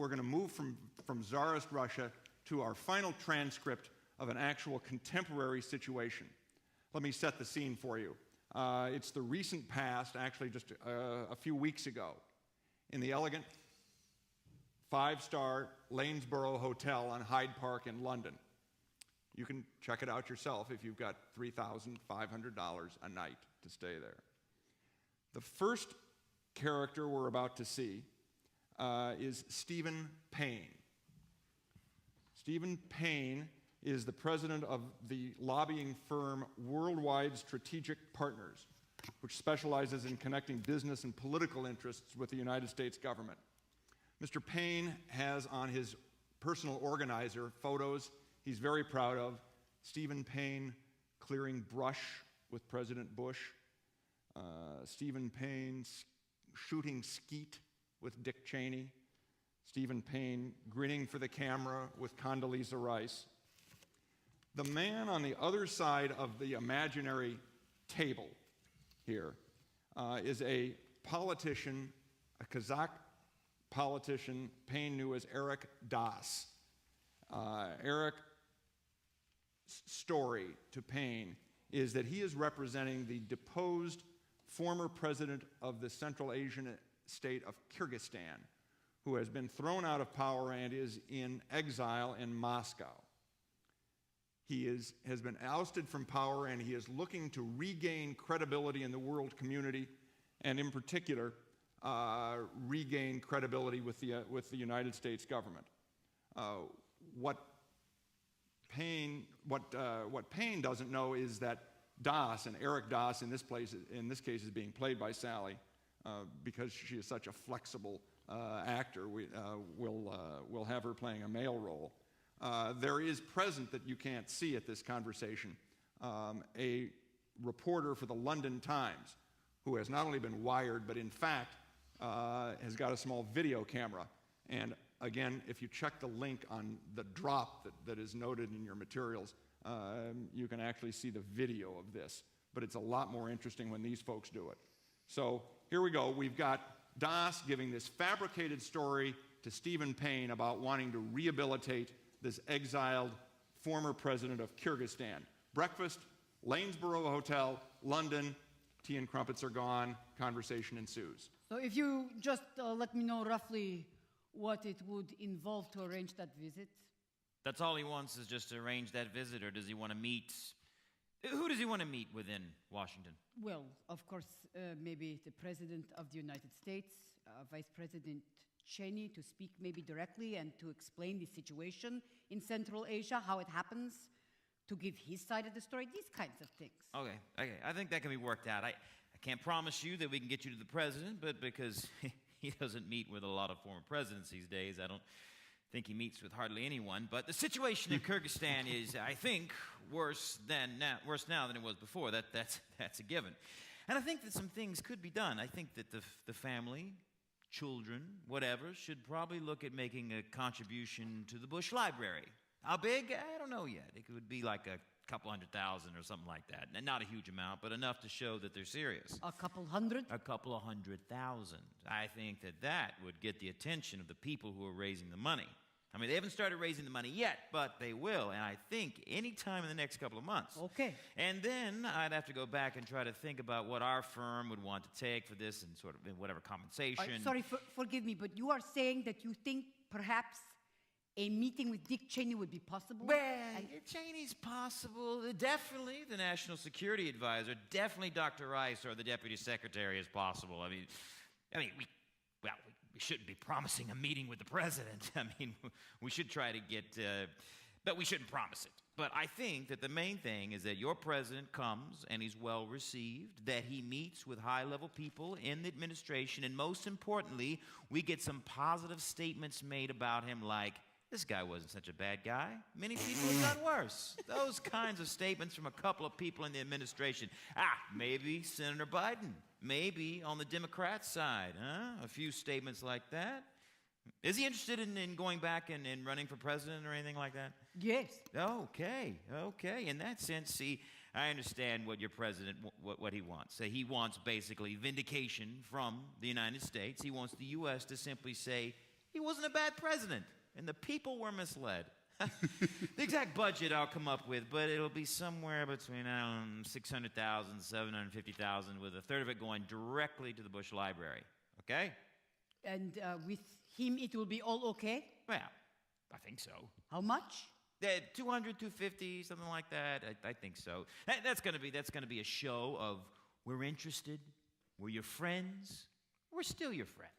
going to move from Tsarist Russia to our final transcript of an actual contemporary situation. Let me set the scene for you. It's the recent past, actually just a few weeks ago, in the elegant five-star Lanesborough Hotel on Hyde Park in London. You can check it out yourself if you've got $3,500 a night to stay there. The first character we're about to see is Stephen Payne. Stephen Payne is the president of the lobbying firm Worldwide Strategic Partners, which specializes in connecting business and political interests with the United States government. Mr. Payne has on his personal organizer photos he's very proud of. Stephen Payne clearing brush with President Bush. Stephen Payne shooting skeet with Dick Cheney. Stephen Payne grinning for the camera with Condoleezza Rice. The man on the other side of the imaginary table here is a politician, a Kazakh politician Payne knew as Eric Das. Eric's story to Payne is that he is representing the deposed former president of the Central Asian state of Kyrgyzstan, who has been thrown out of power and is in exile in Moscow. He has been ousted from power, and he is looking to regain credibility in the world community, and in particular, regain credibility with the United States government. What Payne doesn't know is that Das, and Eric Das in this case is being played by Sally, because she is such a flexible actor. We'll have her playing a male role. There is present, that you can't see at this conversation, a reporter for the London Times who has not only been wired, but in fact has got a small video camera. And again, if you check the link on the drop that is noted in your materials, you can actually see the video of this. But it's a lot more interesting when these folks do it. So here we go. We've got Das giving this fabricated story to Stephen Payne about wanting to rehabilitate this exiled former president of Kyrgyzstan. Breakfast, Lanesborough Hotel, London. Tea and crumpets are gone. Conversation ensues. So if you just let me know roughly what it would involve to arrange that visit. That's all he wants, is just to arrange that visit, or does he want to meet? Who does he want to meet within Washington? Well, of course, maybe the President of the United States, Vice President Cheney, to speak maybe directly and to explain the situation in Central Asia, how it happens, to give his side of the story, these kinds of things. Okay. I think that can be worked out. I can't promise you that we can get you to the president, but because he doesn't meet with a lot of former presidents these days, I don't think he meets with hardly anyone. But the situation in Kyrgyzstan is, I think, worse now than it was before. That's a given. And I think that some things could be done. I think that the family, children, whatever, should probably look at making a contribution to the Bush Library. How big? I don't know yet. It could be like a couple 100,000 or something like that. And not a huge amount, but enough to show that they're serious. A couple hundred? A couple of 100,000. I think that would get the attention of the people who are raising the money. I mean, they haven't started raising the money yet, but they will, and I think any time in the next couple of months. Okay. And then I'd have to go back and try to think about what our firm would want to take for this, and sort of whatever compensation. Sorry, forgive me, but you are saying that you think perhaps a meeting with Dick Cheney would be possible? Well, Cheney's possible. Definitely the National Security Advisor. Definitely Dr. Rice or the Deputy Secretary is possible. I mean, we shouldn't be promising a meeting with the president. I mean, we should try to get, but we shouldn't promise it. But I think that the main thing is that your president comes and he's well received, that he meets with high-level people in the administration, and most importantly, we get some positive statements made about him, like, this guy wasn't such a bad guy. Many people have done worse. Those kinds of statements from a couple of people in the administration. Maybe Senator Biden. Maybe on the Democrat side, a few statements like that. Is he interested in going back and running for president or anything like that? Yes. Okay. In that sense, see, I understand what your president, what he wants. He wants basically vindication from the United States. He wants the U.S. to simply say, He wasn't a bad president, and the people were misled. The exact budget I'll come up with, but it'll be somewhere between 600,000, 750,000, with a third of it going directly to the Bush Library. Okay? And with him, it will be all okay? Well, I think so. How much? 200, 250, something like that. I think so. That's gonna be a show of we're interested, we're your friends, we're still your friends.